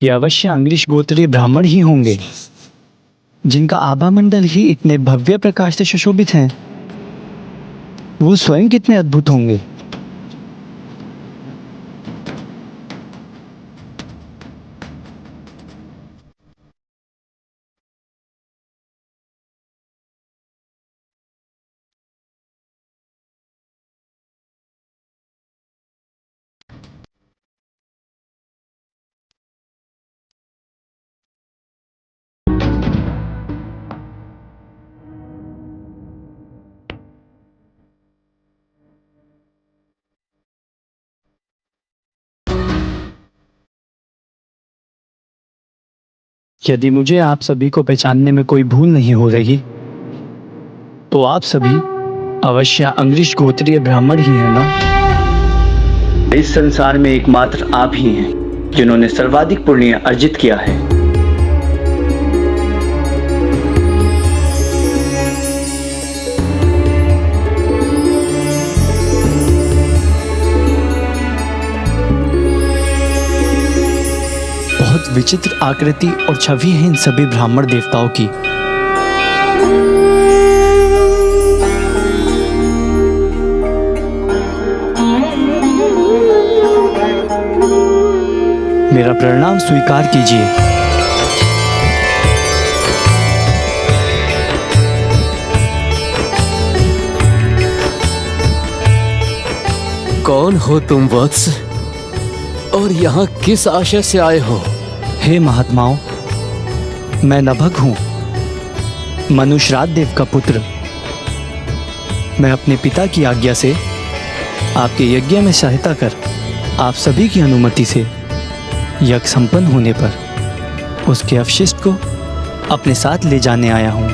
ये अवश्य अंग्लिश गोत्रीय ब्राह्मण ही होंगे, जिनका आभामंडल ही इतने भव्य प्रकाश से सुशोभित है। वो स्वयं कितने अद्भुत होंगे। यदि मुझे आप सभी को पहचानने में कोई भूल नहीं हो रही, तो आप सभी अवश्य अंग्लिश गोत्रीय ब्राह्मण ही हैं ना? इस संसार में एकमात्र आप ही हैं जिन्होंने सर्वाधिक पुण्य अर्जित किया है। बहुत विचित्र आकृति और छवि है इन सभी ब्राह्मण देवताओं की। मेरा प्रणाम स्वीकार कीजिए। कौन हो तुम वत्स, और यहाँ किस आशय से आए हो? हे महात्माओं, मैं नभग हूँ, मनुश्राद्ध देव का पुत्र। मैं अपने पिता की आज्ञा से आपके यज्ञ में सहायता कर आप सभी की अनुमति से यज्ञ संपन्न होने पर उसके अवशिष्ट को अपने साथ ले जाने आया हूँ।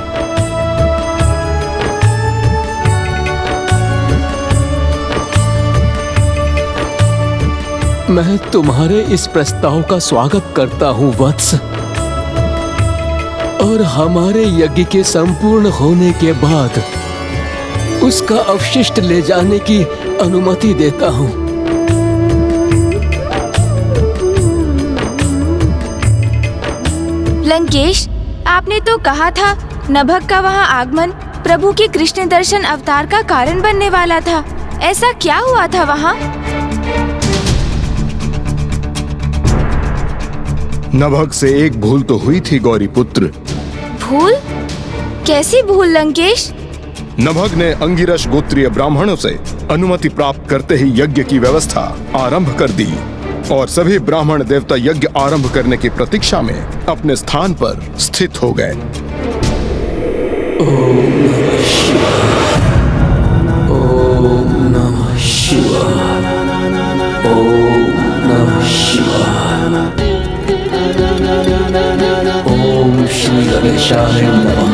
मैं तुम्हारे इस प्रस्ताव का स्वागत करता हूँ वत्स, और हमारे यज्ञ के संपूर्ण होने के बाद उसका अवशिष्ट ले जाने की अनुमति देता हूँ। लंकेश, आपने तो कहा था नभग का वहाँ आगमन प्रभु के कृष्ण दर्शन अवतार का कारण बनने वाला था। ऐसा क्या हुआ था वहाँ? नभग से एक भूल तो हुई थी गौरी पुत्र। भूल? कैसी भूल लंकेश? नभग ने अंगिरस गोत्रीय ब्राह्मणों से अनुमति प्राप्त करते ही यज्ञ की व्यवस्था आरंभ कर दी और सभी ब्राह्मण देवता यज्ञ आरंभ करने की प्रतीक्षा में अपने स्थान पर स्थित हो गए। ओम नमः शिवाय, ओम नमः शिवाय, ओम श्री गणेशाय नमः,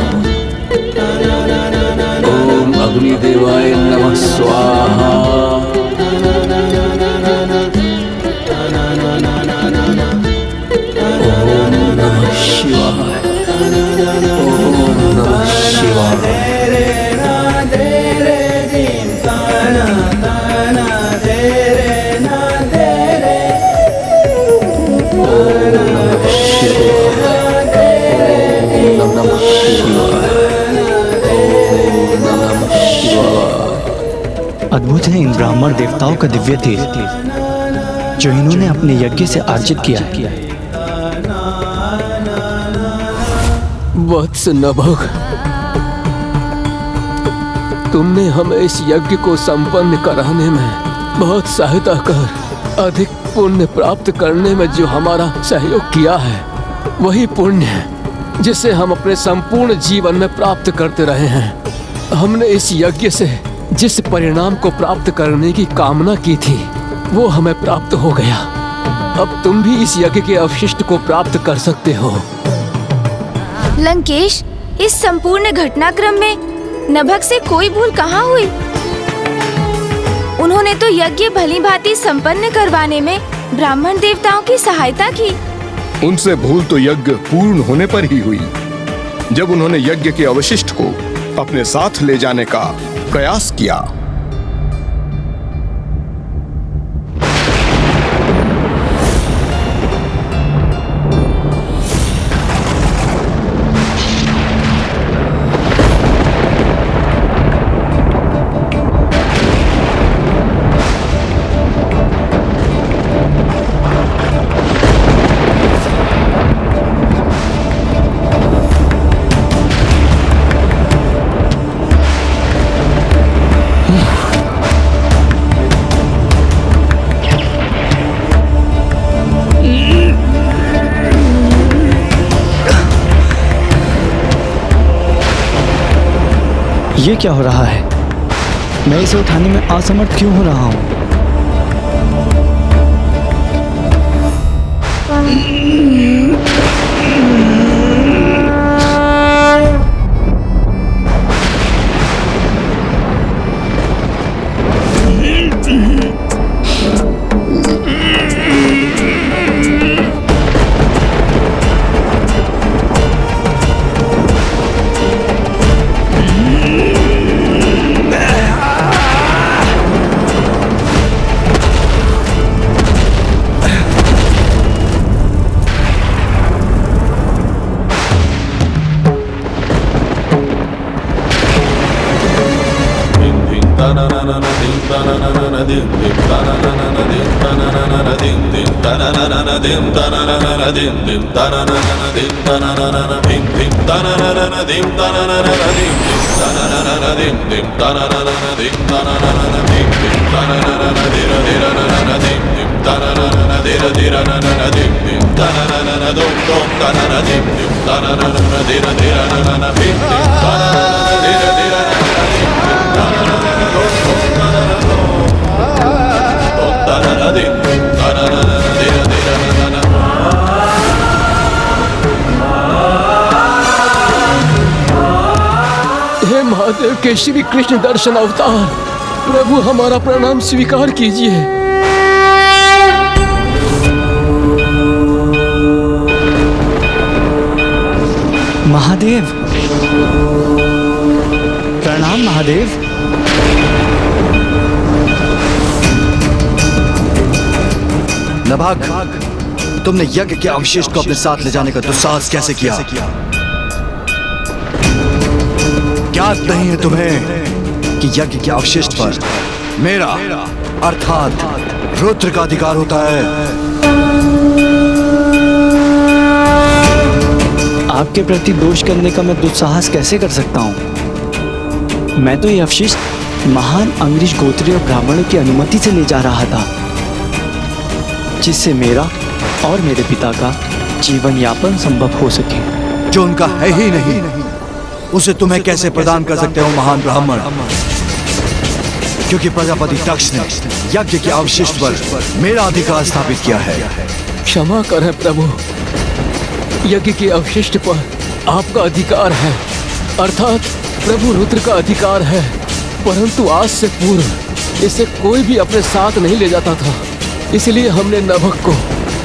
ओम अग्निदेवाय नमः स्वाहा, ओम नमः शिवाय, ओम नमः शिवाय। अद्भुत है इन ब्राह्मण देवताओं का दिव्य तेज जो इन्होंने अपने यज्ञ से अर्जित किया है। वत्स नभग, तुमने हमें इस यज्ञ को संपन्न कराने में बहुत सहायता कर अधिक पुण्य प्राप्त करने में जो हमारा सहयोग किया है, वही पुण्य है जिसे हम अपने संपूर्ण जीवन में प्राप्त करते रहे हैं। हमने इस यज्ञ से जिस परिणाम को प्राप्त करने की कामना की थी, वो हमें प्राप्त हो गया। अब तुम भी इस यज्ञ के अवशिष्ट को प्राप्त कर सकते हो। लंकेश, इस संपूर्ण घटनाक्रम में नभग से कोई भूल कहाँ हुई? उन्होंने तो यज्ञ भलीभांति संपन्न करवाने में ब्राह्मण देवताओं की सहायता की। उनसे भूल तो यज्ञ पूर्ण होने पर ही हुई, जब उन्होंने यज्ञ के अवशिष्ट को अपने साथ ले जाने का प्रयास किया। ये क्या हो रहा है? मैं इसे उठाने में असमर्थ क्यों हो रहा हूँ? हे महादेव के श्री कृष्ण दर्शन अवतार, प्रभु हमारा प्रणाम स्वीकार कीजिए। महादेव, प्रणाम महादेव। नभाग, तुमने यज्ञ के अवशेष को अपने साथ ले जाने का दुस्साहस कैसे किया? ज्ञात नहीं है तुम्हें कि यज्ञ के अवशिष्ट पर मेरा अर्थात रुद्र का अधिकार होता है। आपके प्रति दोष करने का मैं दुस्साहस कैसे कर सकता हूँ? मैं तो ये अवशिष्ट महान अंग्रेज गोत्रीय ब्राह्मणों की अनुमति से ले जा रहा था, जिससे मेरा और मेरे पिता का जीवन यापन संभव हो सके। जो उनका है ही नहीं, उसे तुम्हें कैसे प्रदान कर सकते हो महान ब्राह्मण? क्योंकि प्रजापति दक्ष ने यज्ञ के अवशिष्ट पर मेरा अधिकार स्थापित किया है। क्षमा करें प्रभु, यज्ञ के अवशिष्ट पर आपका अधिकार है, अर्थात प्रभु रुद्र का अधिकार है, परंतु आज से पूर्व इसे कोई भी अपने साथ नहीं ले जाता था, इसलिए हमने नभक को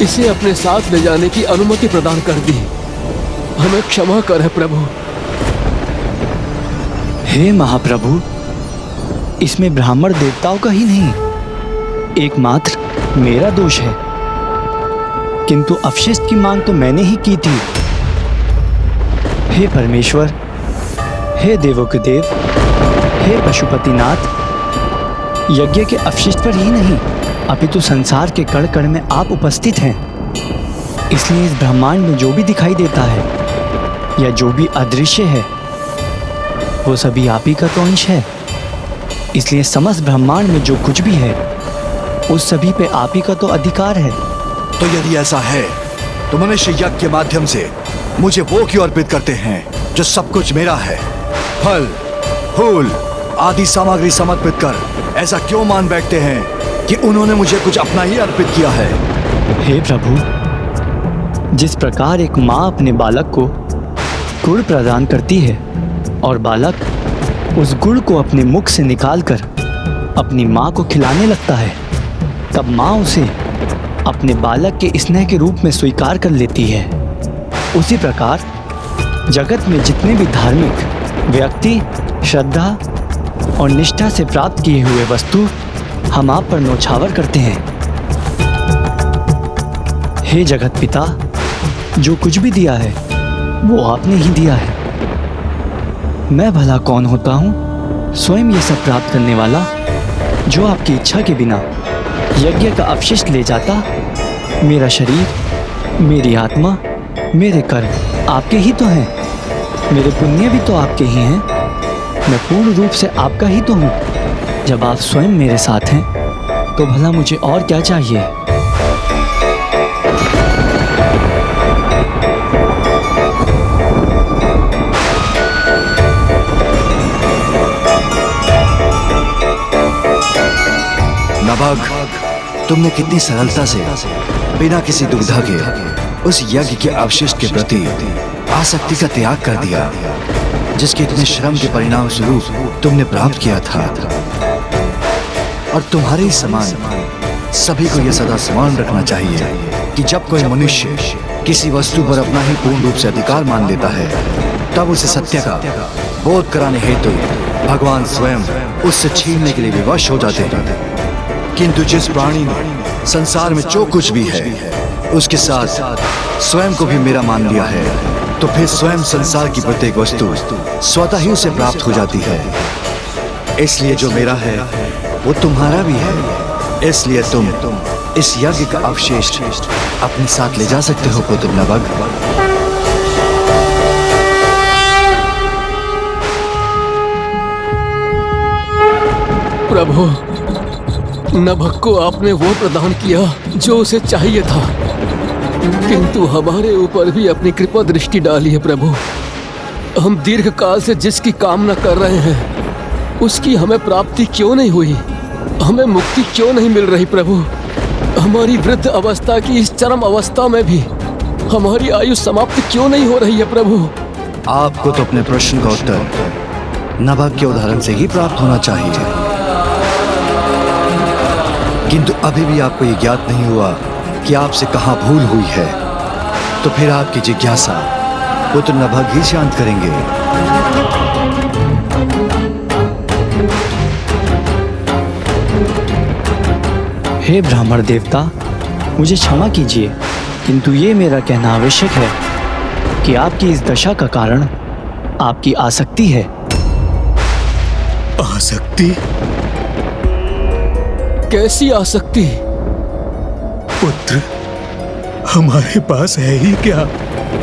इसे अपने साथ ले जाने की अनुमति प्रदान कर दी। हमें क्षमा करें प्रभु। हे महाप्रभु, इसमें ब्राह्मण देवताओं का ही नहीं, एकमात्र मेरा दोष है। किंतु अवशिष्ट की मांग तो मैंने ही की थी। हे परमेश्वर, हे देवों के देव, हे पशुपतिनाथ, यज्ञ के अवशिष्ट पर ही नहीं अपितु संसार के कण कण में आप उपस्थित हैं। इसलिए इस ब्रह्मांड में जो भी दिखाई देता है या जो भी अदृश्य है, वो सभी आप ही का तो अंश है। इसलिए समस्त ब्रह्मांड में जो कुछ भी है, उस सभी पे आप ही का तो अधिकार है। तो यदि ऐसा है तो मनुष्य यज्ञ के माध्यम से मुझे वो क्यों अर्पित करते हैं जो सब कुछ मेरा है? फल, फूल आदि सामग्री समर्पित कर ऐसा क्यों मान बैठते हैं कि उन्होंने मुझे कुछ अपना ही अर्पित किया है? हे प्रभु, जिस प्रकार एक माँ अपने बालक को गुड़ प्रदान करती है और बालक उस गुड़ को अपने मुख से निकालकर अपनी माँ को खिलाने लगता है, तब माँ उसे अपने बालक के स्नेह के रूप में स्वीकार कर लेती है। उसी प्रकार जगत में जितने भी धार्मिक व्यक्ति श्रद्धा और निष्ठा से प्राप्त किए हुए वस्तु हम आप पर न्योछावर करते हैं। हे जगत पिता, जो कुछ भी दिया है वो आपने ही दिया है। मैं भला कौन होता हूँ स्वयं ये सब प्राप्त करने वाला, जो आपकी इच्छा के बिना यज्ञ का अवशिष्ट ले जाता। मेरा शरीर, मेरी आत्मा, मेरे कर्म आपके ही तो हैं, मेरे पुण्य भी तो आपके ही हैं। मैं पूर्ण रूप से आपका ही तो हूँ। जब आप स्वयं मेरे साथ हैं तो भला मुझे और क्या चाहिए? नभग, तुमने कितनी सरलता से बिना किसी दुविधा के उस यज्ञ के अवशिष्ट के प्रति आसक्ति का त्याग कर दिया, जिसके इतने श्रम के परिणाम स्वरूप तुमने प्राप्त किया था। और तुम्हारे ही समान सभी को यह सदा स्मरण रखना चाहिए कि जब कोई मनुष्य किसी वस्तु पर अपना ही पूर्ण रूप से अधिकार मान लेता है, तब उसे सत्य का बोध कराने हेतु भगवान स्वयं उससे छीनने के लिए विवश हो जाते हैं। किंतु जिस प्राणी ने संसार में जो कुछ भी है उसके साथ स्वयं को भी मेरा मान लिया है, तो फिर स्वयं संसार की प्रत्येक वस्तु स्वतः ही उसे प्राप्त हो जाती है। इसलिए जो मेरा है वो तुम्हारा भी है। इसलिए तुम इस यज्ञ का अवशेष अपने साथ ले जा सकते हो पुत्र नभग। प्रभु, नभग को आपने वो प्रदान किया जो उसे चाहिए था, किंतु हमारे ऊपर भी अपनी कृपा दृष्टि डाली है प्रभु। हम दीर्घ काल से जिसकी कामना कर रहे हैं उसकी हमें प्राप्ति क्यों नहीं हुई? हमें मुक्ति क्यों नहीं मिल रही प्रभु? हमारी वृद्ध अवस्था की इस चरम अवस्था में भी हमारी आयु समाप्त क्यों नहीं हो रही है प्रभु? आपको तो अपने प्रश्न का उत्तर नभग के उदाहरण से ही प्राप्त होना चाहिए, किंतु अभी भी आपको ये ज्ञात नहीं हुआ कि आपसे कहाँ भूल हुई है। तो फिर आपकी जिज्ञासा पुत्र नभग ही शांत करेंगे। हे ब्राह्मण देवता, मुझे क्षमा कीजिए, किंतु ये मेरा कहना आवश्यक है कि आपकी इस दशा का कारण आपकी आसक्ति है। आसक्ति? कैसी आसक्ति? पुत्र, हमारे पास है ही क्या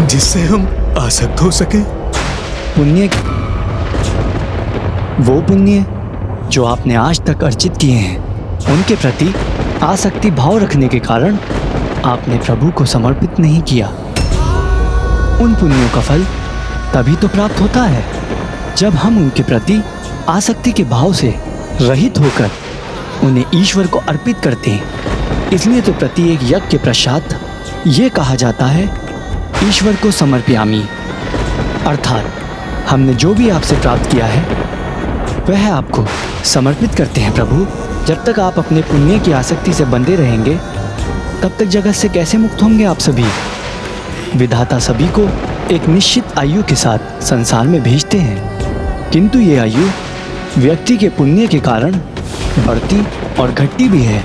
जिससे हम आसक्त हो सके? पुण्य, वो पुण्य जो आपने आज तक अर्जित किए हैं, उनके प्रति आसक्ति भाव रखने के कारण आपने प्रभु को समर्पित नहीं किया। उन पुण्यों का फल तभी तो प्राप्त होता है जब हम उनके प्रति आसक्ति के भाव से रहित होकर उन्हें ईश्वर को अर्पित करते हैं। इसलिए तो प्रत्येक यज्ञ के पश्चात ये कहा जाता है, ईश्वर को समर्पयामि, अर्थात हमने जो भी आपसे प्राप्त किया है वह आपको समर्पित करते हैं प्रभु। जब तक आप अपने पुण्य की आसक्ति से बंधे रहेंगे तब तक जगत से कैसे मुक्त होंगे आप सभी? विधाता सभी को एक निश्चित आयु के साथ संसार में भेजते हैं, किंतु ये आयु व्यक्ति के पुण्य के कारण बढ़ती और घटती भी है।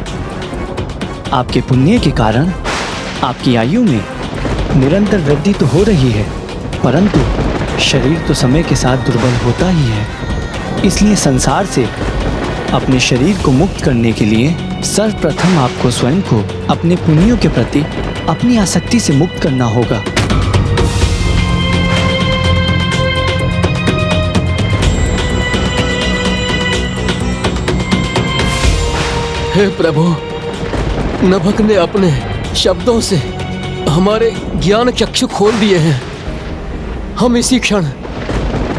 आपके पुण्य के कारण आपकी आयु में निरंतर वृद्धि तो हो रही है, परंतु शरीर तो समय के साथ दुर्बल होता ही है। इसलिए संसार से अपने शरीर को मुक्त करने के लिए सर्वप्रथम आपको स्वयं को अपने पुण्यों के प्रति अपनी आसक्ति से मुक्त करना होगा। हे प्रभु, नभग ने अपने शब्दों से हमारे ज्ञान चक्षु खोल दिए हैं। हम इसी क्षण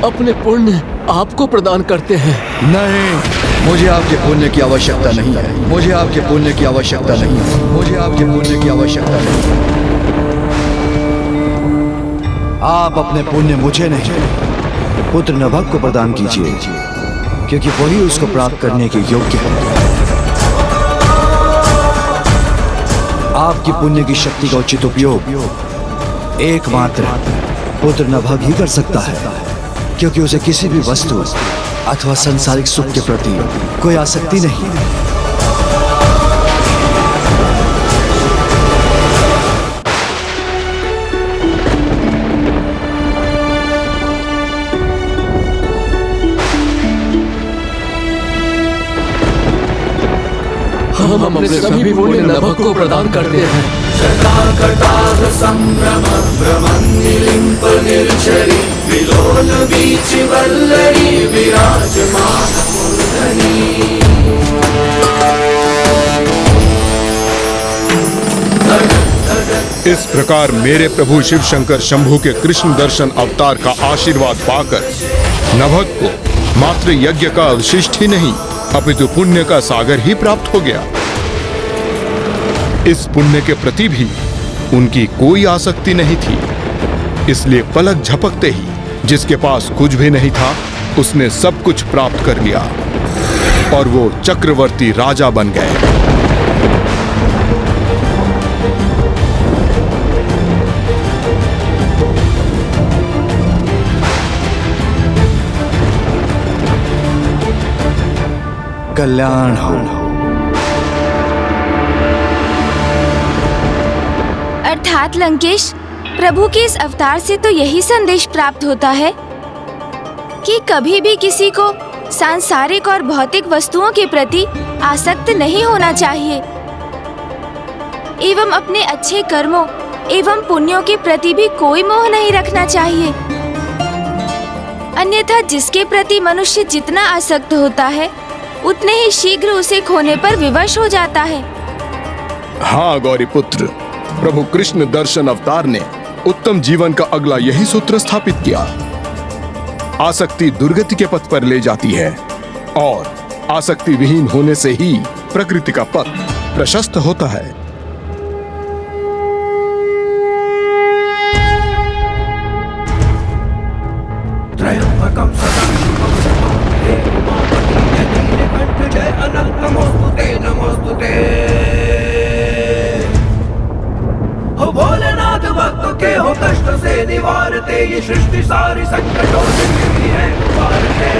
अपने पुण्य आपको प्रदान करते हैं। नहीं, मुझे आपके पुण्य की आवश्यकता नहीं है। मुझे आपके पुण्य की आवश्यकता नहीं है। मुझे आपके पुण्य की आवश्यकता नहीं है। आप अपने पुण्य मुझे नहीं, पुत्र नभग को प्रदान कीजिए, क्योंकि वही उसको प्राप्त करने के योग्य है। आपकी पुण्य की शक्ति का उचित उपयोग एकमात्र पुत्र नभग ही कर सकता है, क्योंकि उसे किसी भी वस्तु अथवा सांसारिक सुख के प्रति कोई आसक्ति नहीं। हम अपने सभी पुण्य नभग को प्रदान करते हैं। इस प्रकार मेरे प्रभु शिव शंकर शंभु के कृष्ण दर्शन अवतार का आशीर्वाद पाकर नभग को मात्र यज्ञ का अवशिष्ट ही नहीं अपितु पुण्य का सागर ही प्राप्त हो गया। इस पुण्य के प्रति भी उनकी कोई आसक्ति नहीं थी। इसलिए पलक झपकते ही जिसके पास कुछ भी नहीं था उसने सब कुछ प्राप्त कर लिया और वो चक्रवर्ती राजा बन गए। कल्याण हो। अर्थात लंकेश, प्रभु के इस अवतार से तो यही संदेश प्राप्त होता है कि कभी भी किसी को सांसारिक और भौतिक वस्तुओं के प्रति आसक्त नहीं होना चाहिए एवं अपने अच्छे कर्मों एवं पुण्यों के प्रति भी कोई मोह नहीं रखना चाहिए। अन्यथा जिसके प्रति मनुष्य जितना आसक्त होता है उतने ही शीघ्र उसे खोने पर विवश हो जाता है। हाँ गौरीपुत्र, प्रभु कृष्ण दर्शन अवतार ने उत्तम जीवन का अगला यही सूत्र स्थापित किया। आसक्ति दुर्गति के पथ पर ले जाती है और आसक्ति विहीन होने से ही प्रकृति का पथ प्रशस्त होता है। हो भोलेनाथ भक्तों के हो कष्ट से निवारते, ये सृष्टि सारी संकटों से भी है उबारते।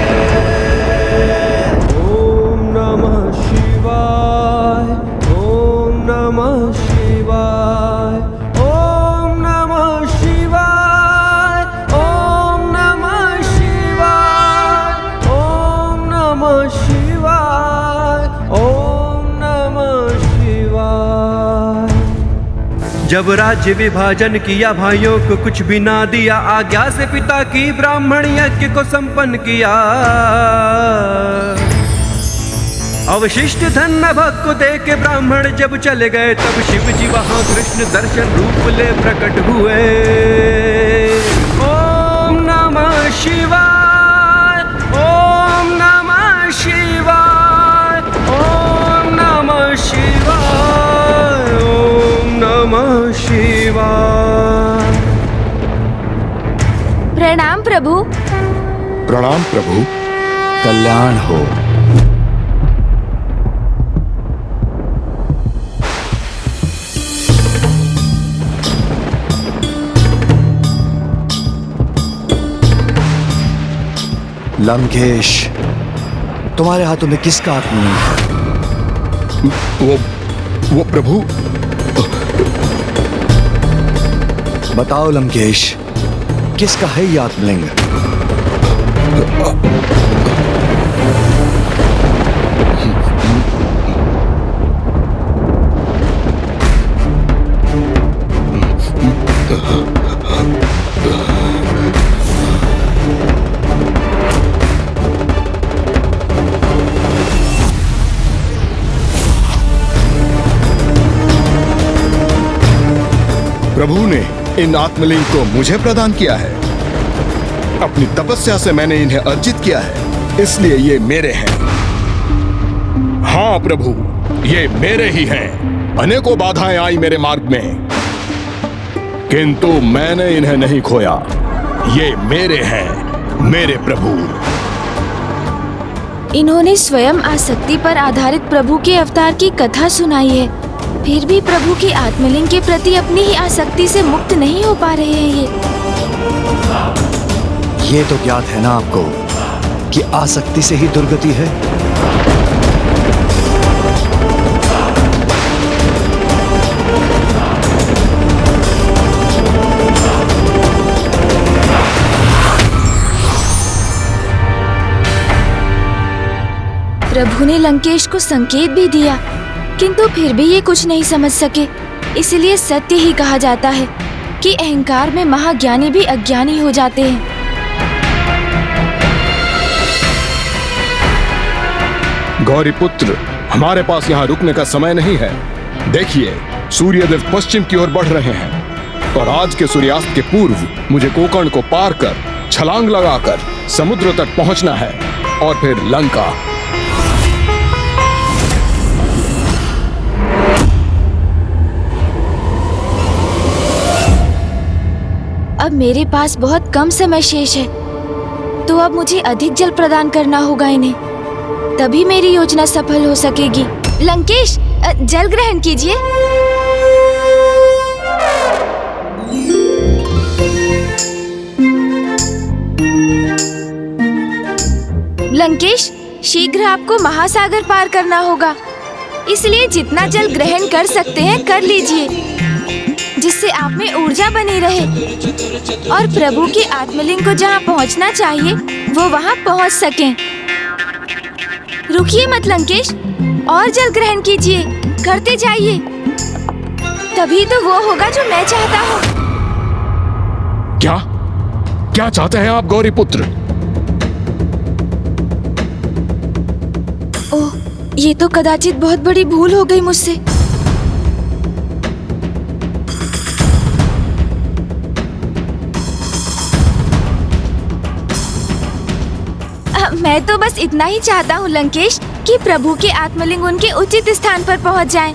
ओम नमः शिवाय, ओम नमः शिवाय, ओम नमः शिवाय, ओम नमः शिवाय, ओम नमः शिवाय, ओम नमः शिवाय। जब राज्य विभाजन किया भाइयों को कुछ भी ना दिया, आज्ञा से पिता की ब्राह्मण यज्ञ को संपन्न किया। अवशिष्ट धन नभक को दे के ब्राह्मण जब चले गए, तब शिव जी वहां कृष्ण दर्शन रूप ले प्रकट हुए। ओम नमः शिवाय, ओम नमः शिवाय, ओम नमः शिवाय, ओम नमः शिवाय। प्रणाम प्रभु। प्रणाम प्रभु। कल्याण हो। लंकेश, तुम्हारे हाथों में किसका आत्मलिंग है? वो प्रभु। बताओ लंकेश, किसका है ये आत्मलिंग? प्रभु ने इन आत्मलिंग को मुझे प्रदान किया है। अपनी तपस्या से मैंने इन्हें अर्जित किया है, इसलिए ये मेरे हैं। हाँ प्रभु, ये मेरे ही हैं। अनेकों बाधाएं आई मेरे मार्ग में, किंतु मैंने इन्हें नहीं खोया। ये मेरे हैं, मेरे प्रभु। इन्होंने स्वयं आसक्ति पर आधारित प्रभु के अवतार की कथा सुनाई है, फिर भी प्रभु की आत्मलिंग के प्रति अपनी ही आसक्ति से मुक्त नहीं हो पा रहे हैं। ये तो ज्ञात है ना आपको कि आसक्ति से ही दुर्गति है। प्रभु ने लंकेश को संकेत भी दिया, किंतु फिर भी ये कुछ नहीं समझ सके। इसलिए सत्य ही कहा जाता है कि अहंकार में महाज्ञानी भी अज्ञानी हो जाते हैं। गौरीपुत्र, हमारे पास यहाँ रुकने का समय नहीं है। देखिए, सूर्यदेव पश्चिम की ओर बढ़ रहे हैं और आज के सूर्यास्त के पूर्व मुझे कोकर्ण को पार कर छलांग लगाकर समुद्र तट पहुंचना है और फिर लंका। अब मेरे पास बहुत कम समय शेष है, तो अब मुझे अधिक जल प्रदान करना होगा इन्हें, तभी मेरी योजना सफल हो सकेगी। लंकेश, जल ग्रहण कीजिए। लंकेश, शीघ्र आपको महासागर पार करना होगा, इसलिए जितना जल ग्रहण कर सकते हैं कर लीजिए, जिससे आप में ऊर्जा बनी रहे और प्रभु के आत्मलिंग को जहाँ पहुँचना चाहिए वो वहाँ पहुँच सकें। रुकिए मत लंकेश, और जल ग्रहण कीजिए, करते जाइए, तभी तो वो होगा जो मैं चाहता हूँ। क्या क्या चाहते हैं आप गौरी पुत्र? ओह, ये तो कदाचित बहुत बड़ी भूल हो गई मुझसे। मैं तो बस इतना ही चाहता हूँ लंकेश कि प्रभु के आत्मलिंग उनके उचित स्थान पर पहुँच जाएं।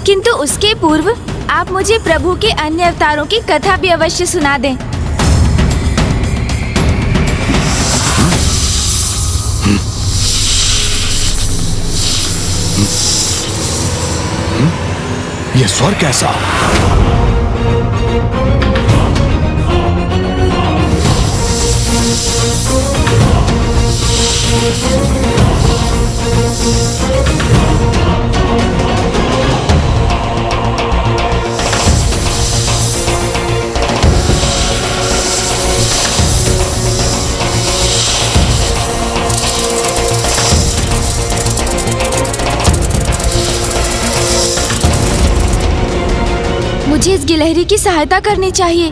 किंतु उसके पूर्व आप मुझे प्रभु के अन्य अवतारों की कथा भी अवश्य सुना दें। ये स्वर कैसा? मुझे इस गिलहरी की सहायता करनी चाहिए।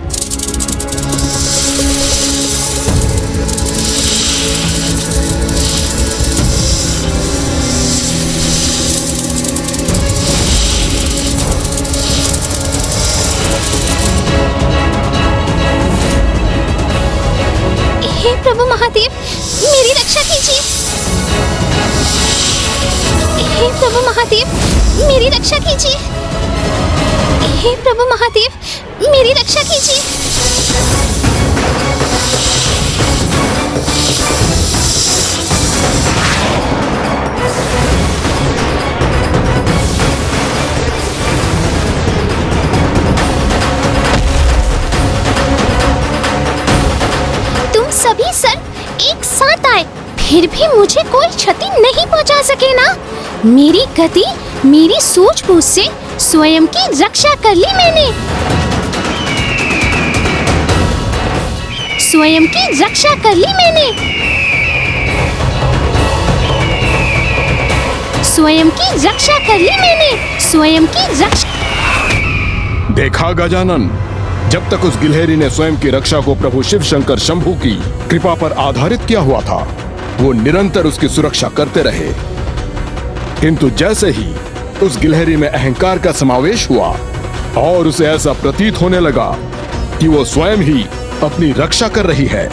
हे प्रभु महादेव, मेरी रक्षा कीजिए। हे प्रभु महादेव, मेरी रक्षा कीजिए। हे प्रभु महादेव, मेरी रक्षा कीजिए। तुम सभी सर एक साथ आए, फिर भी मुझे कोई क्षति नहीं पहुंचा सके ना। मेरी गति, मेरी सूझबूझ से स्वयं की रक्षा कर ली मैंने। स्वयं की रक्षा कर ली मैंने। स्वयं की रक्षा कर ली मैंने। स्वयं की रक्षा। देखा गजानन, जब तक उस गिलहरी ने स्वयं की रक्षा को प्रभु शिव शंकर शंभू की कृपा पर आधारित किया हुआ था, वो निरंतर उसकी सुरक्षा करते रहे। किंतु जैसे ही उस गिलहरी में अहंकार का समावेश हुआ और उसे ऐसा प्रतीत होने लगा कि वो स्वयं ही अपनी रक्षा कर रही है,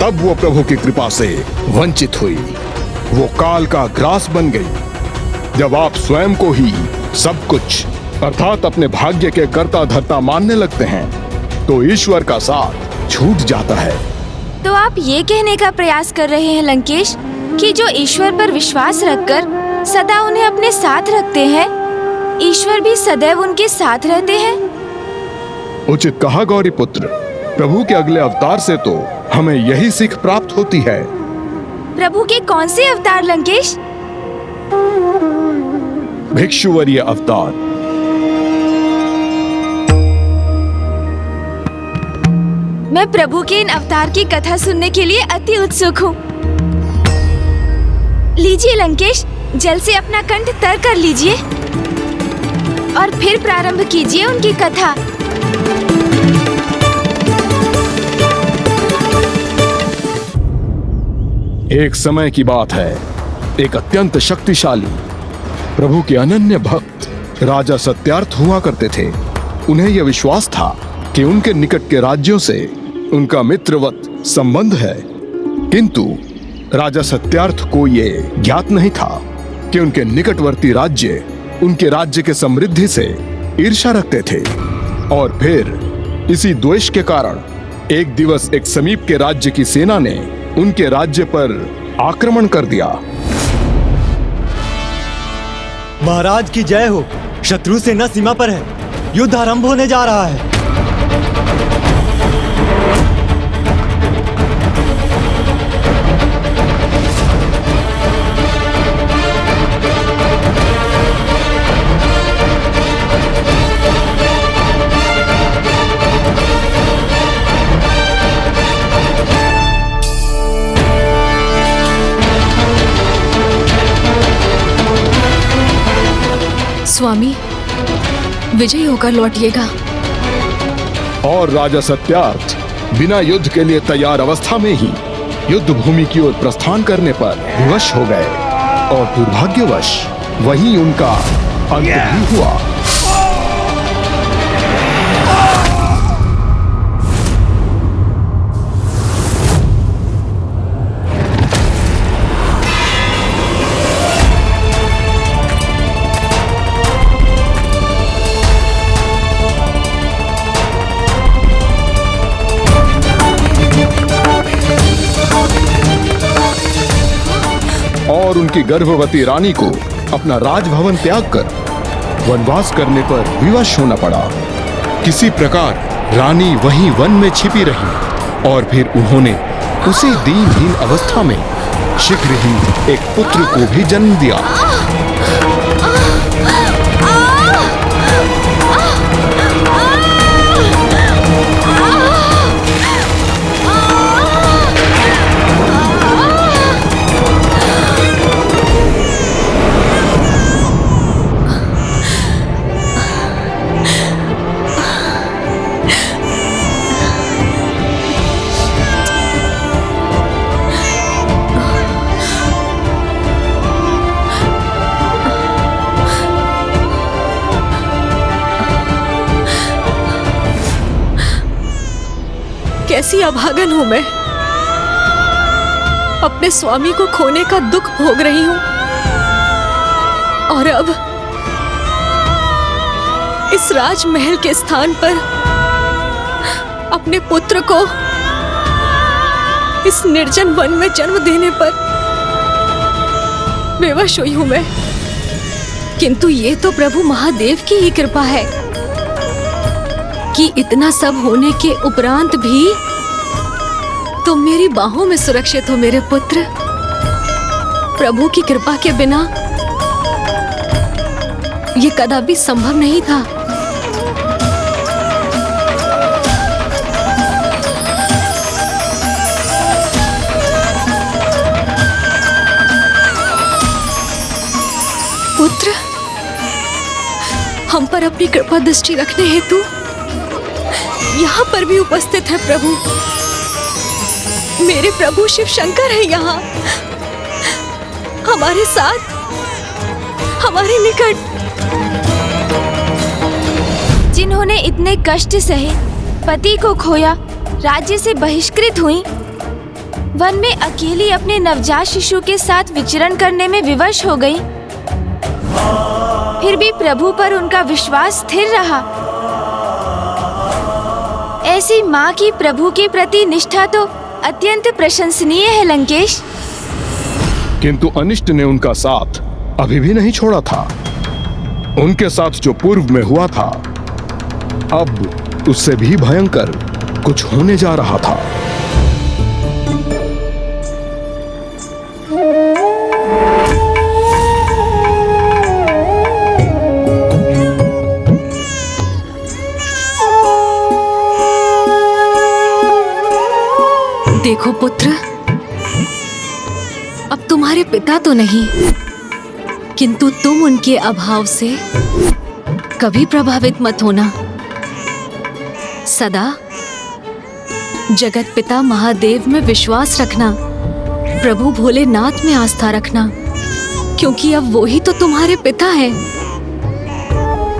तब वो प्रभु की कृपा से वंचित हुई। वो काल का ग्रास बन गई। जब आप स्वयं को ही सब कुछ अर्थात अपने भाग्य के कर्ता धर्ता मानने लगते हैं, तो ईश्वर का साथ छूट जाता है। तो आप ये कहने का प्रयास कर रहे हैं लंकेश कि जो ईश्वर पर विश्वास रखकर सदा उन्हें अपने साथ रखते हैं, ईश्वर भी सदैव उनके साथ रहते हैं। उचित कहा गौरी पुत्र। प्रभु के अगले अवतार से तो हमें यही सीख प्राप्त होती है। प्रभु के कौन से अवतार लंकेश? भिक्षुवर्य अवतार। मैं प्रभु के इन अवतार की कथा सुनने के लिए अति उत्सुक हूँ। लीजिए लंकेश, जल से अपना कंठ तर कर लीजिए और फिर प्रारंभ कीजिए उनकी कथा। एक समय की बात है, एक अत्यंत शक्तिशाली प्रभु के अनन्य भक्त राजा सत्यार्थ हुआ करते थे। उन्हें यह विश्वास था कि उनके निकट के राज्यों से उनका मित्रवत संबंध है, किंतु राजा सत्यार्थ को ये ज्ञात नहीं था कि उनके निकटवर्ती राज्य उनके राज्य के समृद्धि से ईर्ष्या रखते थे और फिर इसी द्वेष के कारण एक दिवस एक समीप के राज्य की सेना ने उनके राज्य पर आक्रमण कर दिया। महाराज की जय हो। शत्रु सेना सीमा पर है। युद्ध आरंभ होने जा रहा है। स्वामी, विजयी होकर लौटिएगा। और राजा सत्यार्थ बिना युद्ध के लिए तैयार अवस्था में ही युद्ध भूमि की ओर प्रस्थान करने पर विवश हो गए और दुर्भाग्यवश वहीं उनका अंत भी हुआ। और उनकी गर्भवती रानी को अपना राजभवन त्याग कर वनवास करने पर विवश होना पड़ा। किसी प्रकार रानी वहीं वन में छिपी रही और फिर उन्होंने उसी दीनहीन अवस्था में शीघ्र ही एक पुत्र को भी जन्म दिया। कैसी अभागन हूं मैं। अपने स्वामी को खोने का दुख भोग रही हूं और अब इस राजमहल के स्थान पर अपने पुत्र को इस निर्जन वन में जन्म देने पर विवश हुई हूं मैं। किंतु ये तो प्रभु महादेव की ही कृपा है कि इतना सब होने के उपरांत भी तुम मेरी बाहों में सुरक्षित हो मेरे पुत्र। प्रभु की कृपा के बिना ये कदापि संभव नहीं था। पुत्र, हम पर अपनी कृपा दृष्टि रखने हेतु यहाँ पर भी उपस्थित है प्रभु। मेरे प्रभु शिव शंकर है यहाँ हमारे साथ, हमारे निकट। जिन्होंने इतने कष्ट सहे, पति को खोया, राज्य से बहिष्कृत हुई, वन में अकेली अपने नवजात शिशु के साथ विचरण करने में विवश हो गई, फिर भी प्रभु पर उनका विश्वास स्थिर रहा। ऐसी माँ की प्रभु के प्रति निष्ठा तो अत्यंत प्रशंसनीय है लंकेश। किंतु अनिष्ट ने उनका साथ अभी भी नहीं छोड़ा था। उनके साथ जो पूर्व में हुआ था, अब उससे भी भयंकर कुछ होने जा रहा था। देखो पुत्र, अब तुम्हारे पिता तो नहीं, किंतु तुम उनके अभाव से कभी प्रभावित मत होना। सदा जगत पिता महादेव में विश्वास रखना, प्रभु भोलेनाथ में आस्था रखना, क्योंकि अब वो ही तो तुम्हारे पिता हैं।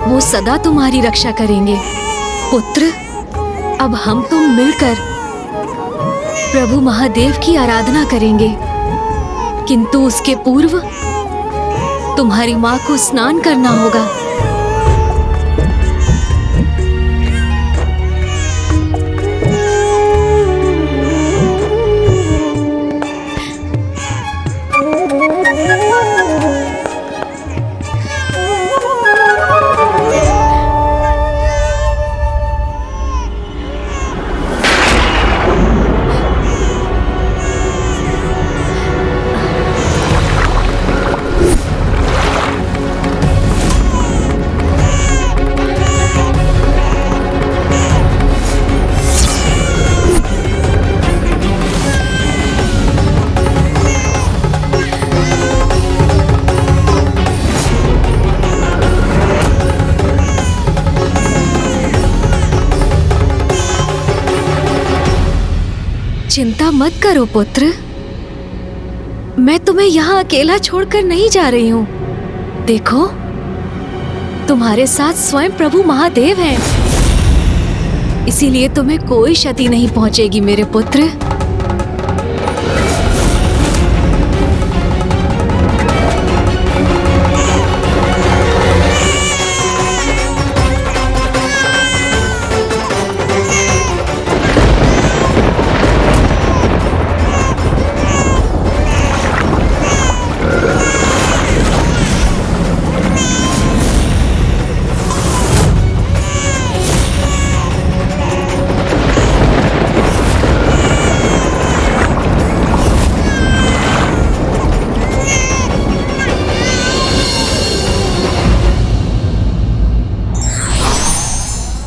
वो सदा तुम्हारी रक्षा करेंगे। पुत्र, अब हम तुम मिलकर प्रभु महादेव की आराधना करेंगे, किंतु उसके पूर्व तुम्हारी माँ को स्नान करना होगा। चिंता मत करो पुत्र, मैं तुम्हें यहाँ अकेला छोड़कर नहीं जा रही हूँ। देखो, तुम्हारे साथ स्वयं प्रभु महादेव हैं, इसीलिए तुम्हें कोई क्षति नहीं पहुंचेगी मेरे पुत्र।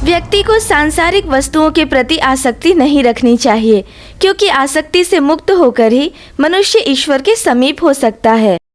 व्यक्ति को सांसारिक वस्तुओं के प्रति आसक्ति नहीं रखनी चाहिए, क्योंकि आसक्ति से मुक्त होकर ही मनुष्य ईश्वर के समीप हो सकता है।